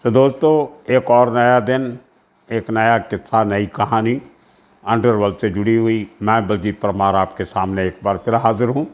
तो दोस्तों, एक और नया दिन, एक नया किस्सा, नई कहानी अंडरवर्ल्ड से जुड़ी हुई। मैं बलजीत परमार आपके सामने एक बार फिर हाजिर हूँ।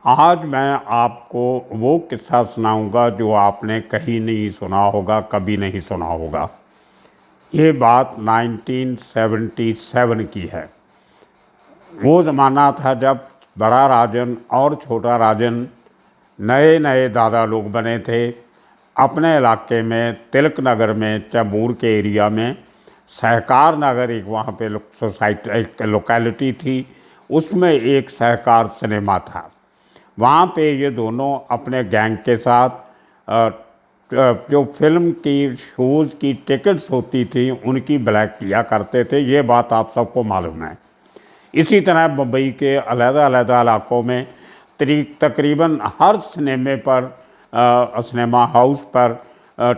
आज मैं आपको वो किस्सा सुनाऊंगा जो आपने कहीं नहीं सुना होगा, कभी नहीं सुना होगा। ये बात 1977 की है। वो ज़माना था जब बड़ा राजन और छोटा राजन नए नए दादा लोग बने थे। अपने इलाके में तिलक नगर में, चैम्बूर के एरिया में सहकार नगर, एक वहाँ पे सोसाइटी, एक लोकेलिटी थी, उसमें एक सहकार सिनेमा था। वहाँ पे ये दोनों अपने गैंग के साथ जो फिल्म की शोज़ की टिकट्स होती थी उनकी ब्लैक किया करते थे। ये बात आप सबको मालूम है। इसी तरह मुंबई के अलग-अलग इलाकों में तकरीबन हर सिनेमे पर, सिनेमा हाउस पर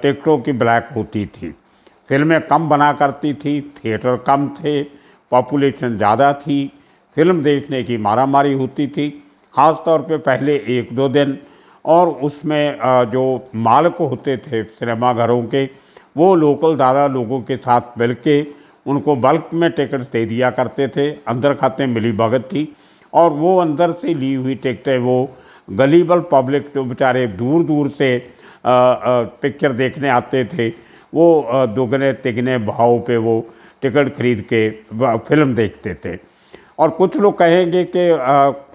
टिकटों की ब्लैक होती थी। फिल्में कम बना करती थी, थिएटर कम थे, पॉपुलेशन ज़्यादा थी, फिल्म देखने की मारामारी होती थी, ख़ास तौर पे पहले एक दो दिन। और उसमें जो मालिक होते थे सिनेमा घरों के, वो लोकल दादा लोगों के साथ मिल के उनको बल्क में टिकट्स दे दिया करते थे। अंदर खाते मिली भगत थी और वो अंदर से ली हुई टिकटें वो गलीबल पब्लिक जो बेचारे दूर दूर से पिक्चर देखने आते थे, वो दुगने तिगने भाव पे वो टिकट खरीद के फिल्म देखते थे। और कुछ लोग कहेंगे कि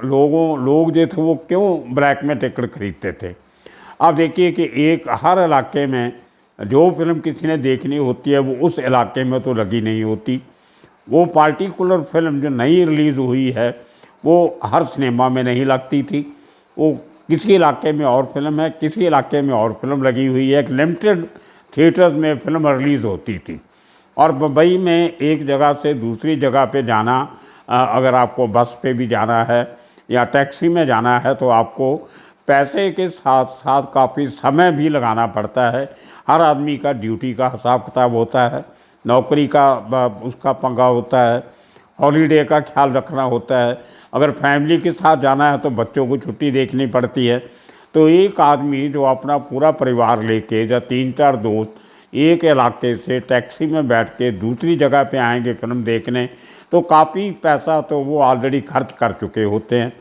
लोग जो थे वो क्यों ब्लैक में टिकट खरीदते थे। आप देखिए कि एक हर इलाके में जो फिल्म किसी ने देखनी होती है वो उस इलाके में तो लगी नहीं होती। वो पार्टिकुलर फिल्म जो नई रिलीज़ हुई है वो हर सिनेमा में नहीं लगती थी। वो किसी इलाके में और फिल्म है, किसी इलाके में और फिल्म लगी हुई है। एक लिमिटेड थिएटर्स में फिल्म रिलीज़ होती थी। और मुंबई में एक जगह से दूसरी जगह पे जाना, अगर आपको बस पे भी जाना है या टैक्सी में जाना है तो आपको पैसे के साथ साथ काफ़ी समय भी लगाना पड़ता है। हर आदमी का ड्यूटी का हिसाब किताब होता है, नौकरी का उसका पंगा होता है, हॉलीडे का ख्याल रखना होता है। अगर फैमिली के साथ जाना है तो बच्चों को छुट्टी देखनी पड़ती है। तो एक आदमी जो अपना पूरा परिवार लेके या तीन चार दोस्त एक इलाके से टैक्सी में बैठ के दूसरी जगह पे आएंगे फिल्म देखने, तो काफ़ी पैसा तो वो ऑलरेडी खर्च कर चुके होते हैं।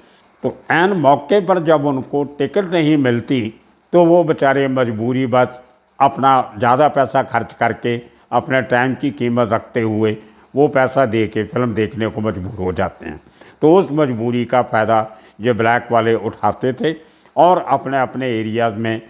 तो ऐन मौके पर जब उनको टिकट नहीं मिलती तो वो बेचारे मजबूरी बस अपना ज़्यादा पैसा खर्च करके अपने टाइम की कीमत रखते हुए वो पैसा दे के फिल्म देखने को मजबूर हो जाते हैं। तो उस मजबूरी का फ़ायदा ये ब्लैक वाले उठाते थे और अपने अपने एरियाज़ में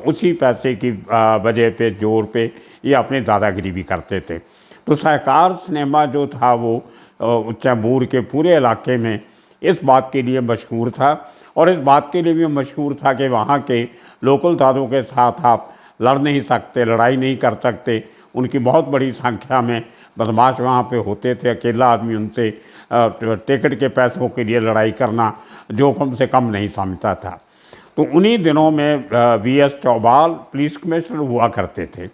उसी पैसे की वजह पे, जोर पे ये अपनी दादागिरी भी करते थे। तो सहकार सिनेमा जो था वो चैम्बूर के पूरे इलाके में इस बात के लिए मशहूर था। और इस बात के लिए भी मशहूर था कि वहाँ के लोकल दादों के साथ आप लड़ नहीं सकते, लड़ाई नहीं कर सकते। उनकी बहुत बड़ी संख्या में बदमाश वहाँ पे होते थे। अकेला आदमी उनसे टिकट के पैसों के लिए लड़ाई करना जोखिम से कम नहीं समझता था। तो उन्हीं दिनों में वीएस चौबाल पुलिस कमिश्नर हुआ करते थे।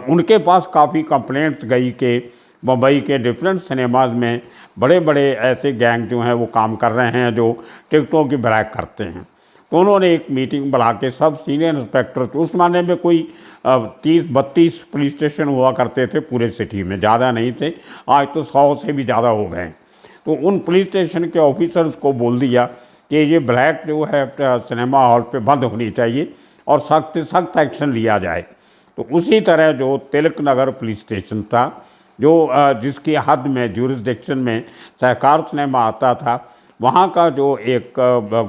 उनके पास काफ़ी कंप्लेंट्स गई कि मुंबई के डिफरेंट सिनेमाज में बड़े बड़े ऐसे गैंग जो हैं वो काम कर रहे हैं जो टिकटों की ब्लैक करते हैं। तो उन्होंने एक मीटिंग बुला के सब सीनियर इंस्पेक्टर, तो उस मामले में कोई 30-32 पुलिस स्टेशन हुआ करते थे पूरे सिटी में, ज़्यादा नहीं थे। आज तो 100 से भी ज़्यादा हो गए। तो उन पुलिस स्टेशन के ऑफिसर्स को बोल दिया कि ये ब्लैक जो है सिनेमा हॉल पे बंद होनी चाहिए और सख्त से सख्त एक्शन लिया जाए। तो उसी तरह जो तिलक नगर पुलिस स्टेशन था, जो जिसकी हद में, ज्यूरिसडिक्शन में सहकार सिनेमा आता था, वहाँ का जो एक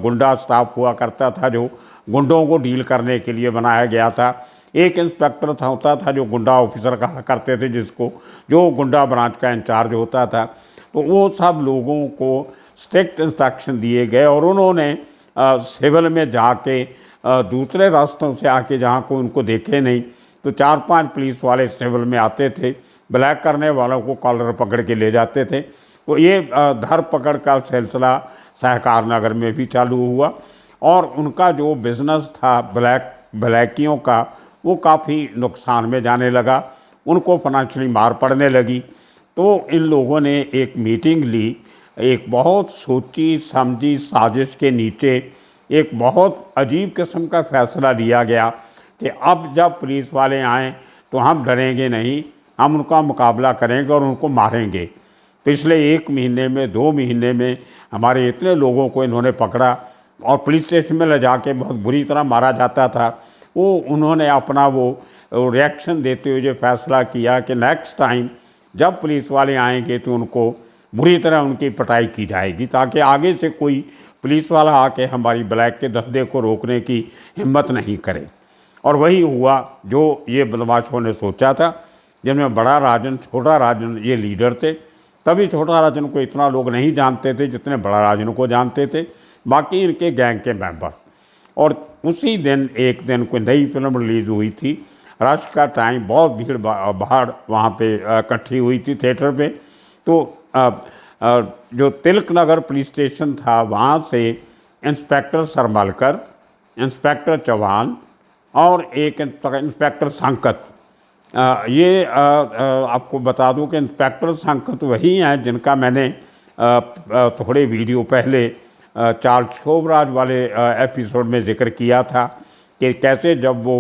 गुंडा स्टाफ हुआ करता था जो गुंडों को डील करने के लिए बनाया गया था। एक इंस्पेक्टर था होता था जो गुंडा ऑफिसर कहा करते थे, जिसको, जो गुंडा ब्रांच का इंचार्ज होता था। तो वो सब लोगों को स्ट्रिक्ट इंस्ट्रक्शन दिए गए और उन्होंने सिविल में जाके दूसरे रास्तों से आके, जहाँ को उनको देखे नहीं, तो 4-5 पुलिस वाले सिविल में आते थे, ब्लैक करने वालों को कॉलर पकड़ के ले जाते थे। तो ये धर पकड़ का सिलसिला सहकार नगर में भी चालू हुआ और उनका जो बिज़नेस था ब्लैकियों का, वो काफ़ी नुकसान में जाने लगा। उनको फाइनेंशियली मार पड़ने लगी। तो इन लोगों ने एक मीटिंग ली। एक बहुत सोची समझी साजिश के नीचे एक बहुत अजीब किस्म का फ़ैसला लिया गया कि अब जब पुलिस वाले आएँ तो हम डरेंगे नहीं, हम उनका मुकाबला करेंगे और उनको मारेंगे। पिछले 1 महीने में, 2 महीने में हमारे इतने लोगों को इन्होंने पकड़ा और पुलिस स्टेशन में ले जाके बहुत बुरी तरह मारा जाता था। वो उन्होंने अपना वो रिएक्शन देते हुए जो फैसला किया कि नेक्स्ट टाइम जब पुलिस वाले आएंगे तो उनको बुरी तरह उनकी पिटाई की जाएगी, ताकि आगे से कोई पुलिस वाला आके हमारी ब्लैक के धंधे को रोकने की हिम्मत नहीं करे। और वही हुआ जो ये बदमाशों ने सोचा था, जिनमें बड़ा राजन, छोटा राजन ये लीडर थे। तभी छोटा राजन को इतना लोग नहीं जानते थे जितने बड़ा राजन को जानते थे, बाकी इनके गैंग के मेंबर। और उसी दिन एक दिन कोई नई फिल्म रिलीज़ हुई थी, रश का टाइम, बहुत भीड़ भाड़ वहाँ पे इकट्ठी हुई थी थिएटर पे। तो जो तिलक नगर पुलिस स्टेशन था वहाँ से इंस्पेक्टर सरमालकर, इंस्पेक्टर चौहान और एक इंस्पेक्टर संकत, ये आपको बता दूं कि इंस्पेक्टर संकत वही हैं जिनका मैंने थोड़े वीडियो पहले चार्ल्स शोभराज वाले एपिसोड में जिक्र किया था कि कैसे जब वो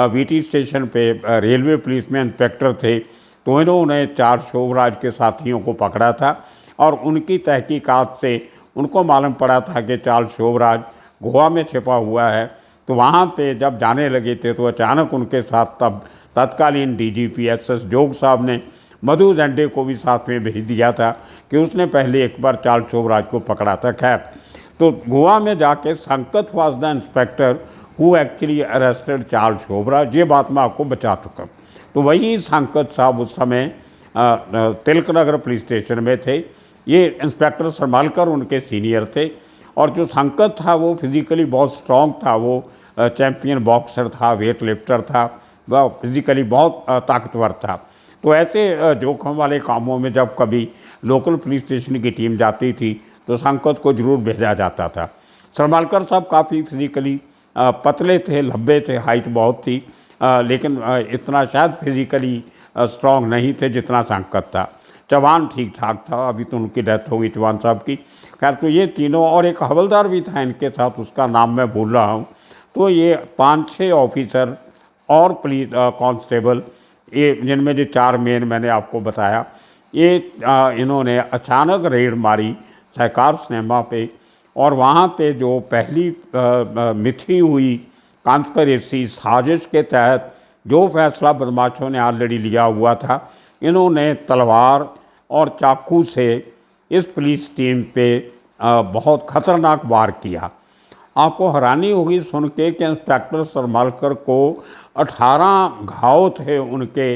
वीटी स्टेशन पे रेलवे पुलिस में इंस्पेक्टर थे तो इन्होंने चार्ल्स शोभराज के साथियों को पकड़ा था और उनकी तहकीकात से उनको मालूम पड़ा था कि चार्ल्स शोभराज गोवा में छिपा हुआ है। तो वहाँ पे जब जाने लगे थे तो अचानक उनके साथ तब तत्कालीन डीजीपी एसएस जोग साहब ने मधु झंडे को भी साथ में भेज दिया था कि उसने पहले एक बार चार्ल्स शोभराज को पकड़ा था। खैर, तो गोवा में जाके संकत was the inspector who actually arrested Charles Sobhraj, ये बात मैं आपको बचा चुका। तो वही संकत साहब उस समय तिलक नगर पुलिस स्टेशन में थे। ये इंस्पेक्टर सरमालकर उनके सीनियर थे और जो संकत था वो फिज़िकली बहुत स्ट्रॉन्ग था, वो चैम्पियन बॉक्सर था, वेट लिफ्टर था, वह फिज़िकली बहुत ताकतवर था। तो ऐसे जोखिम वाले कामों में जब कभी लोकल पुलिस स्टेशन की टीम जाती थी तो संकत को ज़रूर भेजा जाता था। सरमालकर साहब काफ़ी फिज़िकली पतले थे, लंबे थे, हाइट बहुत थी, लेकिन इतना शायद फिज़िकली स्ट्रॉन्ग नहीं थे जितना संकत था। चौहान ठीक ठाक था, अभी तो उनकी डेथ हो गई चौहान साहब की। खैर, तो ये तीनों, और एक हवलदार भी था इनके साथ, उसका नाम मैं भूल रहा हूँ। तो ये 5-6 ऑफिसर और पुलिस कांस्टेबल, ये जिनमें जो 4 मेन मैंने आपको बताया, ये इन्होंने अचानक रेड मारी सहकार सिनेमा पे। और वहाँ पे जो पहली मिथी हुई कॉन्स्पिरेसी साजिश के तहत जो फैसला बदमाशों ने ऑलरेडी लिया हुआ था, इन्होंने तलवार और चाकू से इस पुलिस टीम पे बहुत ख़तरनाक वार किया। आपको हैरानी होगी सुन के कि इंस्पेक्टर सरमालकर को 18 घाव थे उनके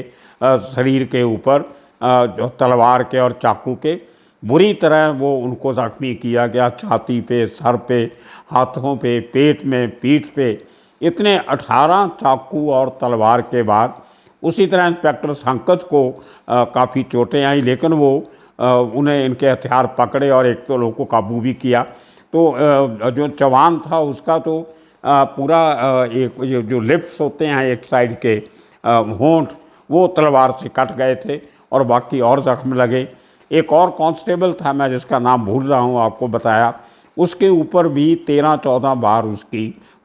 शरीर के ऊपर, जो तलवार के और चाकू के। बुरी तरह वो उनको ज़ख्मी किया गया, छाती पे, सर पे, हाथों पे, पेट में, पीठ पे, इतने 18 चाकू और तलवार के बाद उसी तरह इंस्पेक्टर संकत को काफ़ी चोटें आई, लेकिन वो उन्हें इनके हथियार पकड़े और एक तो लोगों को काबू भी किया। तो जो चौहान था उसका तो पूरा एक जो लिप्स होते हैं एक साइड के होंठ, वो तलवार से कट गए थे और बाकी और जख्म लगे। एक और कांस्टेबल था मैं जिसका नाम भूल रहा हूँ, आपको बताया, उसके ऊपर भी 13-14 बार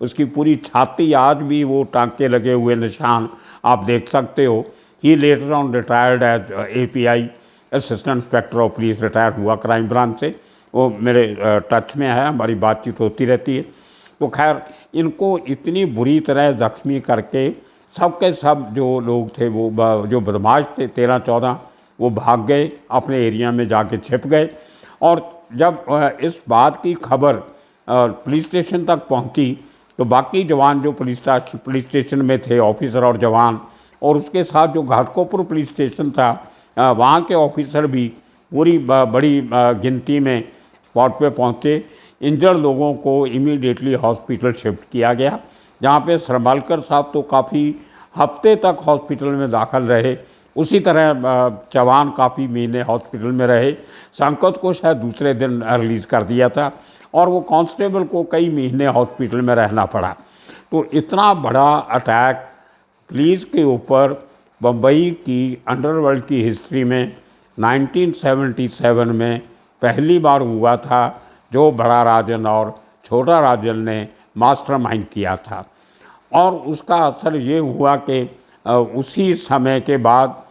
उसकी पूरी छाती, आज भी वो टांके लगे हुए निशान आप देख सकते हो। He later on retired as API, assistant inspector of police, retire हुआ क्राइम ब्रांच से। वो मेरे टच में है, हमारी बातचीत होती रहती है। तो खैर, इनको इतनी बुरी तरह ज़ख्मी करके सब के सब जो लोग थे, वो जो बदमाश थे 13-14, वो भाग गए, अपने एरिया में जाके छिप गए। और जब इस बात की खबर पुलिस स्टेशन तक पहुंची तो बाकी जवान जो पुलिस स्टेशन में थे, ऑफिसर और जवान, और उसके साथ जो घाटकोपर पुलिस स्टेशन था, वहाँ के ऑफिसर भी पूरी बड़ी गिनती में स्पॉट पे पहुँचे। इंजर्ड लोगों को इमीडिएटली हॉस्पिटल शिफ्ट किया गया, जहाँ पे सरमालकर साहब तो काफ़ी हफ्ते तक हॉस्पिटल में दाखिल रहे। उसी तरह चौहान काफ़ी महीने हॉस्पिटल में रहे। संकत को शायद दूसरे दिन रिलीज़ कर दिया था और वो कांस्टेबल को कई महीने हॉस्पिटल में रहना पड़ा। तो इतना बड़ा अटैक पुलिस के ऊपर बम्बई की अंडरवर्ल्ड की हिस्ट्री में 1977 में पहली बार हुआ था, जो बड़ा राजन और छोटा राजन ने मास्टरमाइंड किया था। और उसका असर ये हुआ कि उसी समय के बाद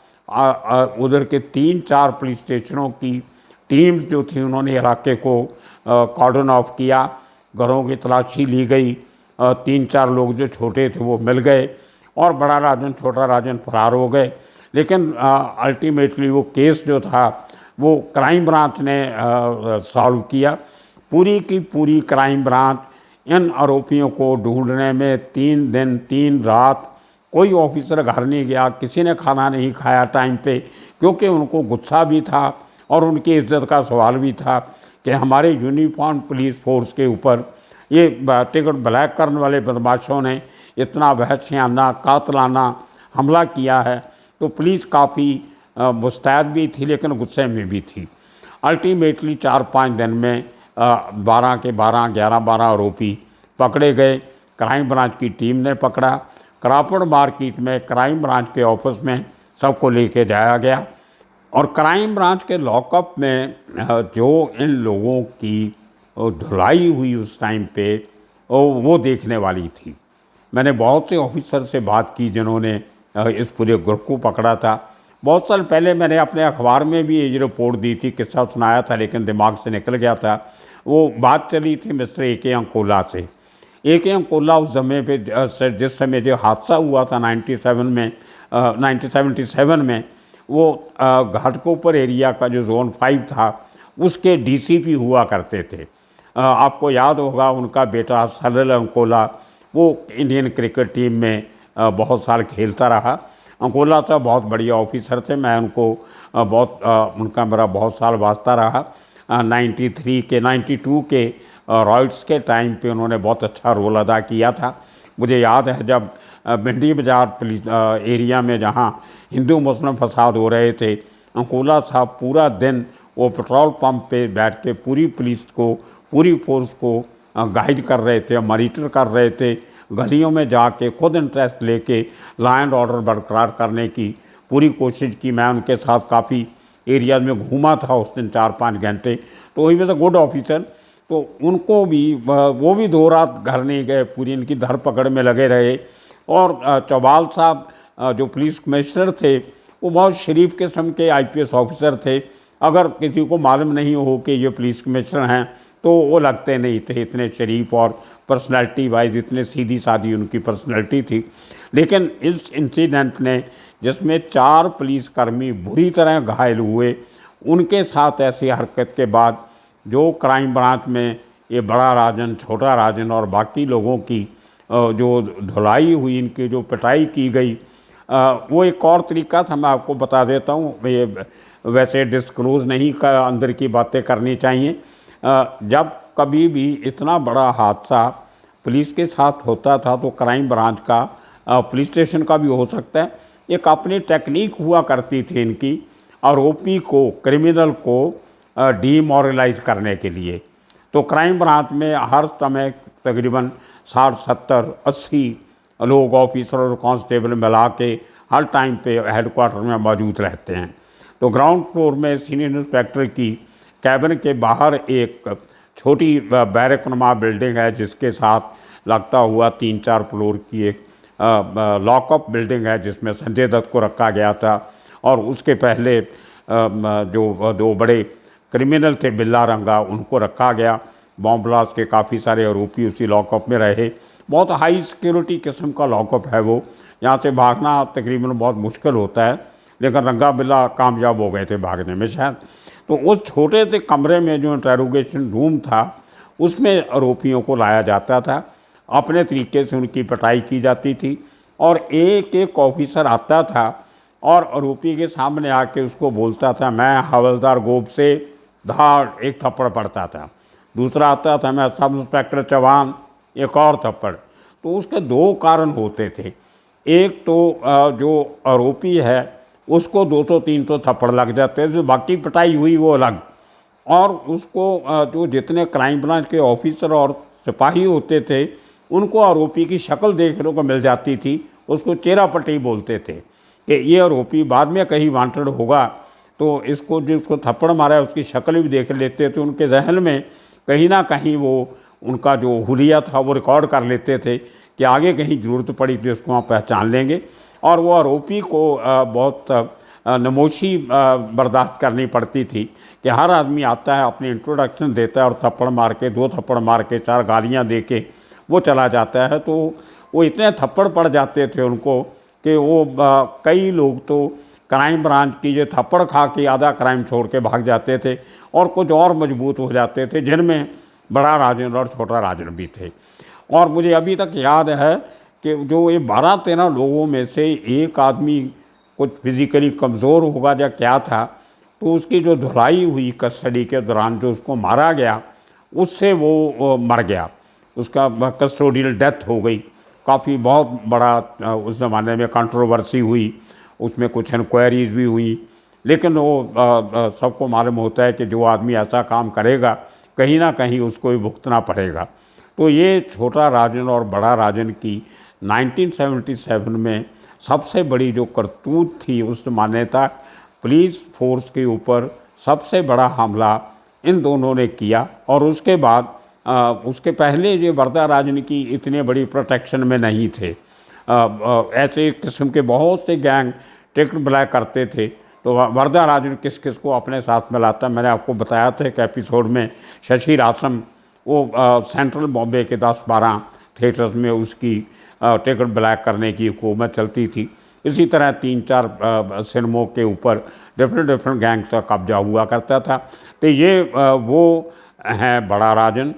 उधर के 3-4 पुलिस स्टेशनों की टीम जो थी उन्होंने इलाके को कॉर्डन ऑफ किया, घरों की तलाशी ली गई। 3-4 लोग जो छोटे थे वो मिल गए और बड़ा राजन छोटा राजन फरार हो गए। लेकिन अल्टीमेटली वो केस जो था वो क्राइम ब्रांच ने सॉल्व किया। पूरी की पूरी क्राइम ब्रांच इन आरोपियों को ढूंढने में 3 दिन 3 रात कोई ऑफिसर घर नहीं गया, किसी ने खाना नहीं खाया टाइम पे, क्योंकि उनको गुस्सा भी था और उनकी इज्जत का सवाल भी था कि हमारे यूनिफॉर्म पुलिस फोर्स के ऊपर ये टिकट ब्लैक करने वाले बदमाशों ने इतना वहशियाना कातलाना हमला किया है। तो पुलिस काफ़ी मुस्तैद भी थी लेकिन गुस्से में भी थी। अल्टीमेटली 4-5 दिन में 12 के 12 11-12 आरोपी पकड़े गए। क्राइम ब्रांच की टीम ने पकड़ा। क्राफर्ड मार्केट में क्राइम ब्रांच के ऑफिस में सबको लेके जाया गया और क्राइम ब्रांच के लॉकअप में जो इन लोगों की धुलाई हुई उस टाइम पे वो देखने वाली थी। मैंने बहुत से ऑफिसर से बात की जिन्होंने इस पूरे ग्रुप को पकड़ा था। बहुत साल पहले मैंने अपने अखबार में भी ये रिपोर्ट दी थी, किस्सा सुनाया था लेकिन दिमाग से निकल गया था। वो बात चली थी मिस्टर ए.के. अंकोला से। ए.के. अंकोला उस समय पे जिस समय जो हादसा हुआ था 1977 में वो घाटकोपर एरिया का जो जोन 5 था उसके डीसीपी हुआ करते थे। आपको याद होगा उनका बेटा सलिल अंकोला वो इंडियन क्रिकेट टीम में बहुत साल खेलता रहा। अंकोला साहब बहुत बढ़िया ऑफिसर थे, मैं उनको उनका मेरा बहुत साल वास्ता रहा। 92 के रॉयट्स के टाइम पे उन्होंने बहुत अच्छा रोल अदा किया था। मुझे याद है जब भिंडी बाज़ार पुलिस एरिया में जहाँ हिंदू मुस्लिम फसाद हो रहे थे, अंकोला साहब पूरा दिन वो पेट्रोल पंप पे बैठ के पूरी पुलिस को पूरी फोर्स को गाइड कर रहे थे, मॉनिटर कर रहे थे। गलियों में जाके खुद इंटरेस्ट लेके लॉ एंड ऑर्डर बरकरार करने की पूरी कोशिश की। मैं उनके साथ काफ़ी एरियाज में घूमा था उस दिन 4-5 घंटे। तो he was a good officer. तो उनको भी वो भी 2 रात घर नहीं गए, पूरी इनकी धरपकड़ में लगे रहे। और चौबाल साहब जो पुलिस कमिश्नर थे वो बहुत शरीफ किस्म के आईपीएस ऑफिसर थे। अगर किसी को मालूम नहीं हो कि ये पुलिस कमिश्नर हैं तो वो लगते नहीं थे इतने शरीफ और पर्सनैलिटी वाइज इतने सीधी सादी उनकी पर्सनैलिटी थी। लेकिन इस इंसिडेंट ने जिसमें 4 पुलिसकर्मी बुरी तरह घायल हुए, उनके साथ ऐसी हरकत के बाद जो क्राइम ब्रांच में ये बड़ा राजन छोटा राजन और बाकी लोगों की जो धुलाई हुई, इनकी जो पिटाई की गई, वो एक और तरीका था। मैं आपको बता देता हूँ, ये वैसे डिस्क्लोज नहीं का अंदर की बातें करनी चाहिए। जब कभी भी इतना बड़ा हादसा पुलिस के साथ होता था तो क्राइम ब्रांच का पुलिस स्टेशन का भी हो सकता है, एक अपनी टेक्निक हुआ करती थी इनकी आरोपी को क्रिमिनल को डीमोरलाइज करने के लिए। तो क्राइम ब्रांच में हर समय तकरीबन 60-70-80 लोग ऑफिसर और कांस्टेबल मिला के हर टाइम पे हेडक्वार्टर में मौजूद रहते हैं। तो ग्राउंड फ्लोर में सीनियर इंस्पेक्टर की कैबिन के बाहर एक छोटी बैरकनुमा बिल्डिंग है जिसके साथ लगता हुआ 3-4 फ्लोर की एक लॉकअप बिल्डिंग है जिसमें संजय दत्त को रखा गया था। और उसके पहले जो 2 बड़े क्रिमिनल थे बिल्ला रंगा, उनको रखा गया। बॉम्ब ब्लास्ट के काफ़ी सारे आरोपी उसी लॉकअप में रहे। बहुत हाई सिक्योरिटी किस्म का लॉकअप है वो, यहाँ से भागना तकरीबन बहुत मुश्किल होता है, लेकिन रंगा बिल्ला कामयाब हो गए थे भागने में शायद। तो उस छोटे से कमरे में जो इंटरोगेशन रूम था उसमें आरोपियों को लाया जाता था, अपने तरीके से उनकी पिटाई की जाती थी और एक एक ऑफिसर आता था और आरोपी के सामने आके उसको बोलता था मैं हवलदार गोप से, धाड़ एक थप्पड़ पड़ता था। दूसरा आता था मैं सब इंस्पेक्टर चौहान, एक और थप्पड़। तो उसके 2 कारण होते थे। एक तो जो आरोपी है उसको 200-300 थप्पड़ लग जाते थे, बाकी पिटाई हुई वो अलग। और उसको जो जितने क्राइम ब्रांच के ऑफिसर और सिपाही होते थे उनको आरोपी की शक्ल देखने को मिल जाती थी, उसको चेहरा पट्टी बोलते थे कि ये आरोपी बाद में कहीं वांटेड होगा तो इसको जिसको थप्पड़ मारा है उसकी शक्ल भी देख लेते थे। उनके जहन में कहीं ना कहीं वो उनका जो हुलिया था वो रिकॉर्ड कर लेते थे कि आगे कहीं ज़रूरत पड़ी तो उसको हम पहचान लेंगे। और वो आरोपी को बहुत नमोशी बर्दाश्त करनी पड़ती थी कि हर आदमी आता है, अपनी इंट्रोडक्शन देता है और थप्पड़ मार के, 2 थप्पड़ मार के, 4 गालियाँ दे के वो चला जाता है। तो वो इतने थप्पड़ पड़ जाते थे उनको कि वो कई लोग तो क्राइम ब्रांच की जो थप्पड़ खा के आधा क्राइम छोड़ के भाग जाते थे और कुछ और मजबूत हो जाते थे, जिनमें बड़ा राजन और छोटा राजन भी थे। और मुझे अभी तक याद है कि जो ये 12-13 लोगों में से एक आदमी कुछ फिज़िकली कमज़ोर होगा या क्या था, तो उसकी जो धुलाई हुई कस्टडी के दौरान, जो उसको मारा गया, उससे वो मर गया, उसका कस्टोडियल डेथ हो गई। काफ़ी बहुत बड़ा उस ज़माने में कंट्रोवर्सी हुई, उसमें कुछ इंक्वायरीज भी हुई, लेकिन वो सबको मालूम होता है कि जो आदमी ऐसा काम करेगा कहीं ना कहीं उसको ही भुगतना पड़ेगा। तो ये छोटा राजन और बड़ा राजन की 1977 में सबसे बड़ी जो करतूत थी उस ज़माने तक, पुलिस फोर्स के ऊपर सबसे बड़ा हमला इन दोनों ने किया। और उसके बाद उसके पहले ये वर्दा राजन की इतने बड़ी प्रोटेक्शन में नहीं थे। ऐसे किस्म के बहुत से गैंग टिकट ब्लैक करते थे, तो वर्दा राजन किस किस को अपने साथ मिलाता। मैंने आपको बताया था एक एपिसोड में, शशि रासम, वो सेंट्रल बॉम्बे के 10-12 थिएटर्स में उसकी टिकट ब्लैक करने की हुकूमत चलती थी। इसी तरह 3-4 सिनेमों के ऊपर डिफरेंट गैंग्स का कब्जा हुआ करता था। तो ये वो हैं बड़ा राजन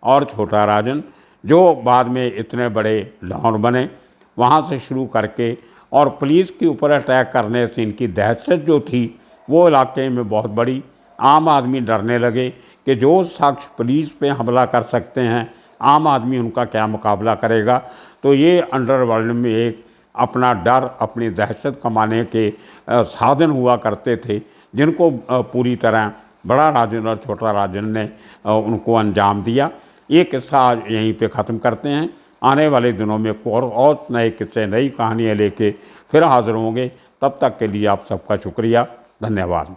और छोटा राजन, जो बाद में इतने बड़े डॉन बने। वहाँ से शुरू करके और पुलिस के ऊपर अटैक करने से इनकी दहशत जो थी वो इलाके में बहुत बड़ी। आम आदमी डरने लगे कि जो शख्स पुलिस पे हमला कर सकते हैं, आम आदमी उनका क्या मुकाबला करेगा। तो ये अंडरवर्ल्ड में एक अपना डर, अपनी दहशत कमाने के साधन हुआ करते थे, जिनको पूरी तरह बड़ा राजन और छोटा राजन ने उनको अंजाम दिया। ये किस्सा आज यहीं पे ख़त्म करते हैं। आने वाले दिनों में और नए किस्से, नई कहानियाँ लेके फिर हाज़िर होंगे। तब तक के लिए आप सबका शुक्रिया, धन्यवाद।